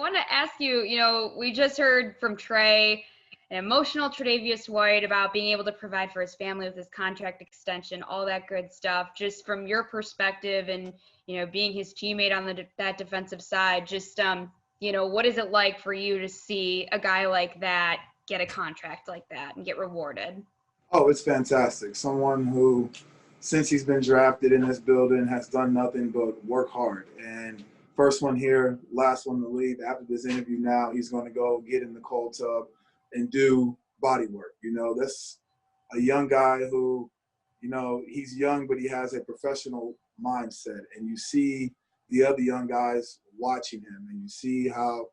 wanted to ask you, we just heard from Trey, an emotional Tre'Davious White, about being able to provide for his family with his contract extension, all that good stuff. Just from your perspective and, being his teammate on that defensive side, just, what is it like for you to see a guy like that get a contract like that and get rewarded? Oh, it's fantastic. Someone who, since he's been drafted in this building, has done nothing but work hard. And first one here, last one to leave. After this interview now, he's going to go get in the cold tub and do body work. That's a young guy who, he's young, but he has a professional mindset. And you see the other young guys watching him, and you see how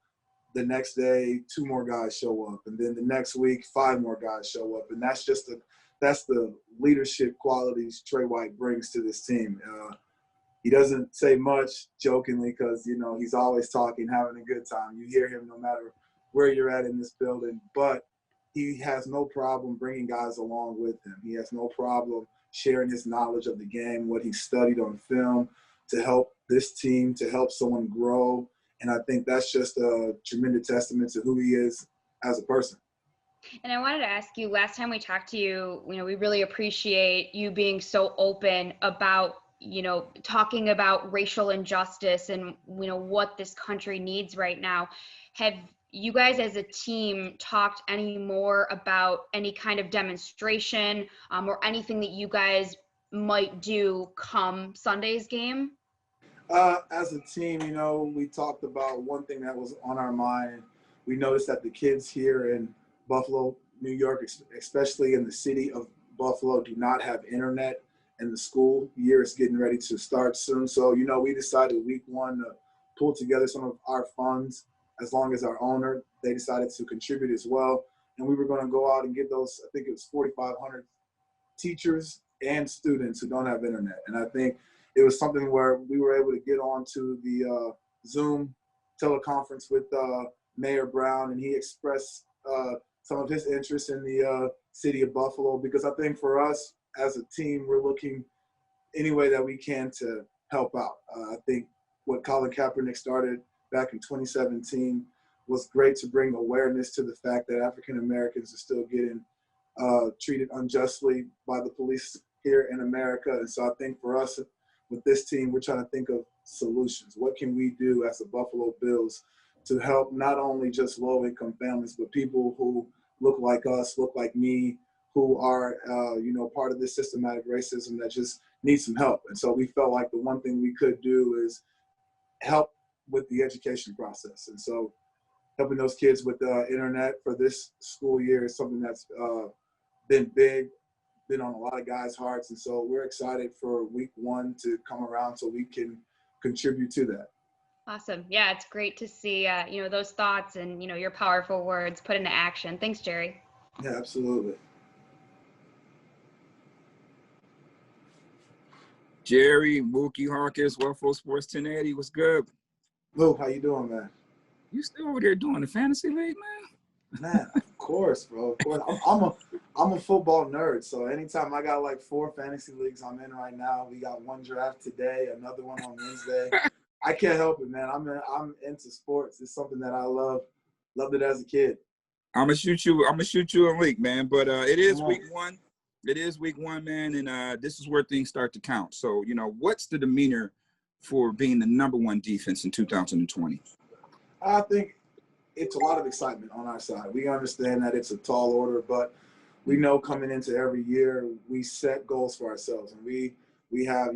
the next day 2 more guys show up, and then the next week 5 more guys show up, and that's the leadership qualities Trey White brings to this team. He doesn't say much, jokingly, because he's always talking, having a good time. You hear him no matter where you're at in this building, but he has no problem bringing guys along with him. He has no problem sharing his knowledge of the game, what he studied on film, to help this team, to help someone grow. And I think that's just a tremendous testament to who he is as a person. And I wanted to ask you, last time we talked to you, we really appreciate you being so open about, talking about racial injustice and, what this country needs right now. Have you guys as a team talked any more about any kind of demonstration or anything that you guys might do come Sunday's game? As a team, we talked about one thing that was on our mind. We noticed that the kids here in Buffalo, New York, especially in the city of Buffalo, do not have internet, and the school year is getting ready to start soon. So, we decided week 1 to pull together some of our funds, as long as our owner, they decided to contribute as well. And we were going to go out and get those, I think it was 4,500 teachers and students who don't have internet. And I think it was something where we were able to get onto the Zoom teleconference with Mayor Brown, and he expressed some of his interest in the city of Buffalo, because I think for us as a team, we're looking any way that we can to help out. I think what Colin Kaepernick started back in 2017 was great, to bring awareness to the fact that African Americans are still getting treated unjustly by the police here in America. And so I think for us, with this team, we're trying to think of solutions. What can we do as the Buffalo Bills to help not only just low-income families, but people who look like us, look like me, who are, part of this systematic racism that just needs some help. And so we felt like the one thing we could do is help with the education process. And so helping those kids with the internet for this school year is something that's been on a lot of guys' hearts. And so we're excited for week 1 to come around so we can contribute to that. Awesome. Yeah, it's great to see, those thoughts and, your powerful words put into action. Thanks, Jerry. Yeah, absolutely. Jerry, Mookie Harkins, Wellflow Sports 1080. What's good? Luke, how you doing, man? You still over there doing the fantasy league, man? Man, of course, bro. Of course. I'm a football nerd, so anytime I got like 4 fantasy leagues I'm in right now. We got one draft today, another one on Wednesday. I can't help it, man. I'm into sports. It's something that I love. Loved it as a kid. I'm gonna shoot you a link, man. But it is week 1. It is week 1, man, and this is where things start to count. So, what's the demeanor for being the #1 defense in 2020? I think it's a lot of excitement on our side. We understand that it's a tall order, but we know coming into every year, we set goals for ourselves. And we have,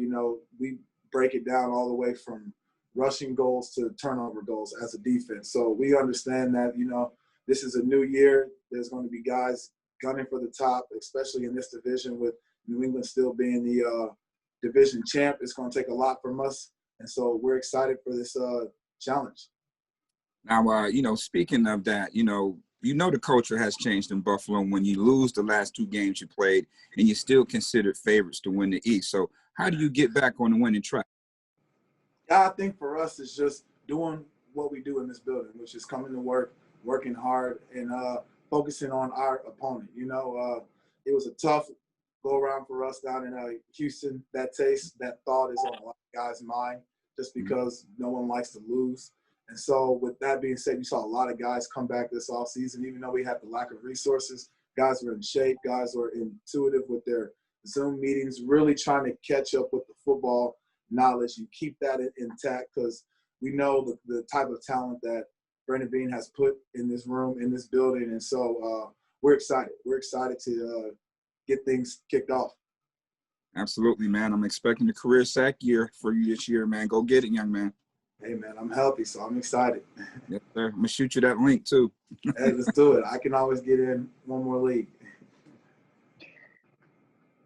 we break it down all the way from rushing goals to turnover goals as a defense. So we understand that, this is a new year. There's going to be guys gunning for the top, especially in this division, with New England still being the division champ. It's going to take a lot from us. And so we're excited for this challenge. Now, speaking of that, the culture has changed in Buffalo when you lose the last 2 games you played and you're still considered favorites to win the East. So how do you get back on the winning track? I think for us, it's just doing what we do in this building, which is coming to work, working hard, and focusing on our opponent. It was a tough go-around for us down in Houston. That thought is on a lot of guys' mind, just because no one likes to lose. And so with that being said, you saw a lot of guys come back this offseason, even though we had the lack of resources. Guys were in shape. Guys were intuitive with their Zoom meetings, really trying to catch up with the football knowledge and keep that intact because we know the type of talent that Brandon Beane has put in this room, in this building. And so we're excited. We're excited to get things kicked off. Absolutely, man. I'm expecting a career sack year for you this year, man. Go get it, young man. Hey, man, I'm healthy, so I'm excited. Yes, sir. I'm going to shoot you that link, too. Hey, let's do it. I can always get in one more league.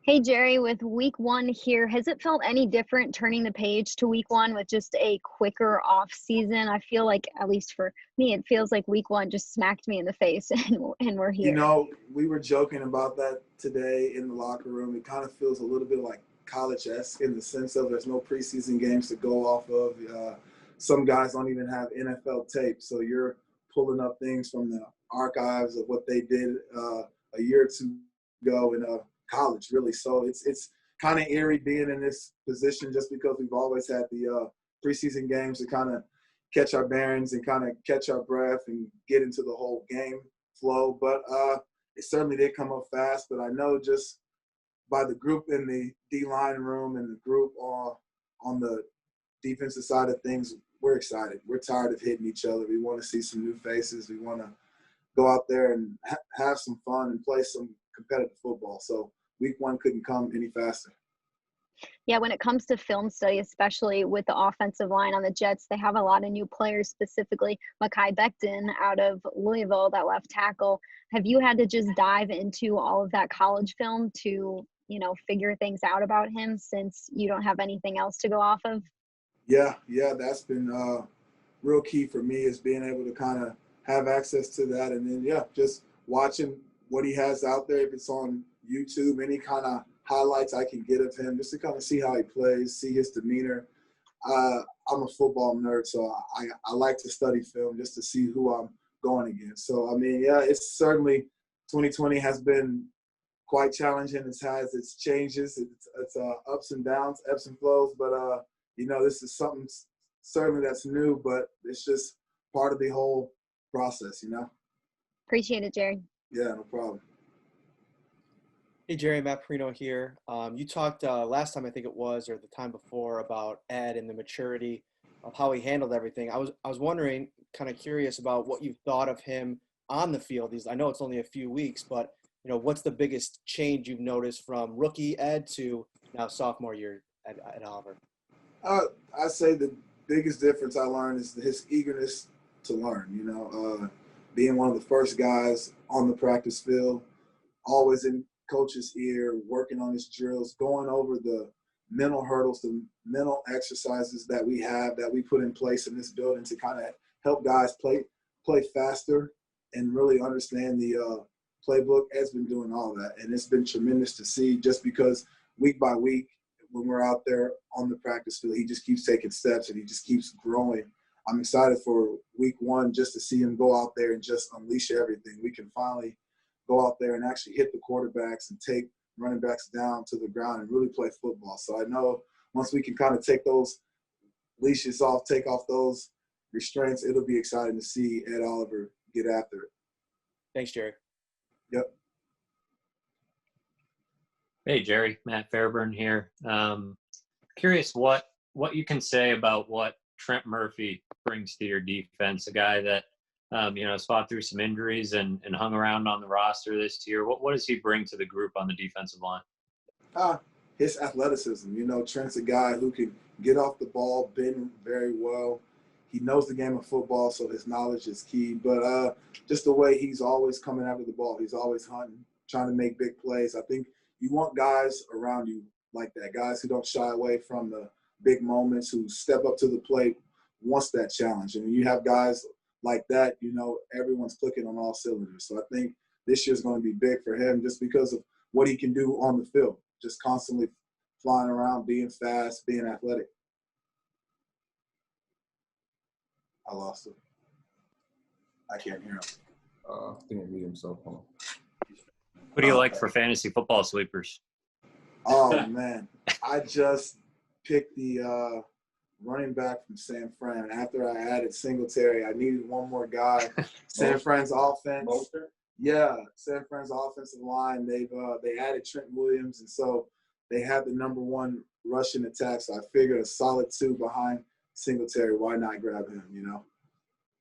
Hey, Jerry, with week one here, has it felt any different turning the page to week one with just a quicker off season? I feel like, at least for me, it feels like week one just smacked me in the face and we're here. You know, we were joking about that today in the locker room. It kind of feels a little bit like college-esque in the sense of there's no preseason games to go off of. Some guys don't even have NFL tape, so you're pulling up things from the archives of what they did a year or two ago in college, really. So it's kind of eerie being in this position just because we've always had the preseason games to kind of catch our bearings and kind of catch our breath and get into the whole game flow. But it certainly did come up fast. But I know just by the group in the D-line room and the group on the defensive side of things, we're excited. We're tired of hitting each other. We want to see some new faces. We want to go out there and have some fun and play some competitive football. So week one couldn't come any faster. Yeah, when it comes to film study, especially with the offensive line on the Jets, they have a lot of new players, specifically Mekhi Becton out of Louisville, that left tackle. Have you had to just dive into all of that college film to, figure things out about him since you don't have anything else to go off of? Yeah, that's been real key for me is being able to kind of have access to that. And then, just watching what he has out there, if it's on YouTube, any kind of highlights I can get of him just to kind of see how he plays, see his demeanor. I'm a football nerd, so I like to study film just to see who I'm going against. So, it's certainly 2020 has been quite challenging. It has its changes, it's ups and downs, ebbs and flows. But, this is something certainly that's new, but it's just part of the whole process, Appreciate it, Jerry. Yeah, no problem. Hey, Jerry, Matt Perino here. You talked last time, I think it was, or the time before, about Ed and the maturity of how he handled everything. I was wondering, kind of curious about what you thought of him on the field. I know it's only a few weeks, but, what's the biggest change you've noticed from rookie Ed to now sophomore year at Oliver? I say the biggest difference I learned is his eagerness to learn, being one of the first guys on the practice field, always in coach's ear, working on his drills, going over the mental hurdles, the mental exercises that we put in place in this building to kind of help guys play faster and really understand the playbook. Ed's been doing all that, and it's been tremendous to see just because week by week when we're out there on the practice field, he just keeps taking steps and he just keeps growing. I'm excited for week one just to see him go out there and just unleash everything. We can finally go out there and actually hit the quarterbacks and take running backs down to the ground and really play football. So I know once we can kind of take those leashes off, take off those restraints, it'll be exciting to see Ed Oliver get after it. Thanks, Jerry. Yep. Hey, Jerry, Matt Fairburn here. Curious what you can say about what Trent Murphy brings to your defense, a guy that has fought through some injuries and hung around on the roster this year. What does he bring to the group on the defensive line? His athleticism. Trent's a guy who can get off the ball, bend very well. He knows the game of football, so his knowledge is key. But just the way he's always coming after the ball, he's always hunting, trying to make big plays. I think you want guys around you like that, guys who don't shy away from the big moments, who step up to the plate once that challenge. And when you have guys like that, everyone's clicking on all cylinders. So I think this year's going to be big for him just because of what he can do on the field, just constantly flying around, being fast, being athletic. I lost him. I can't hear him. I think I muted himself. What do you like for fantasy football sleepers? Oh, man. I just picked the running back from San Fran. After I added Singletary, I needed one more guy. San Fran's offense. Yeah, San Fran's offensive line. They added Trent Williams, and so they had the #1 rushing attack. So I figured a solid 2 behind Singletary. Why not grab him? You know.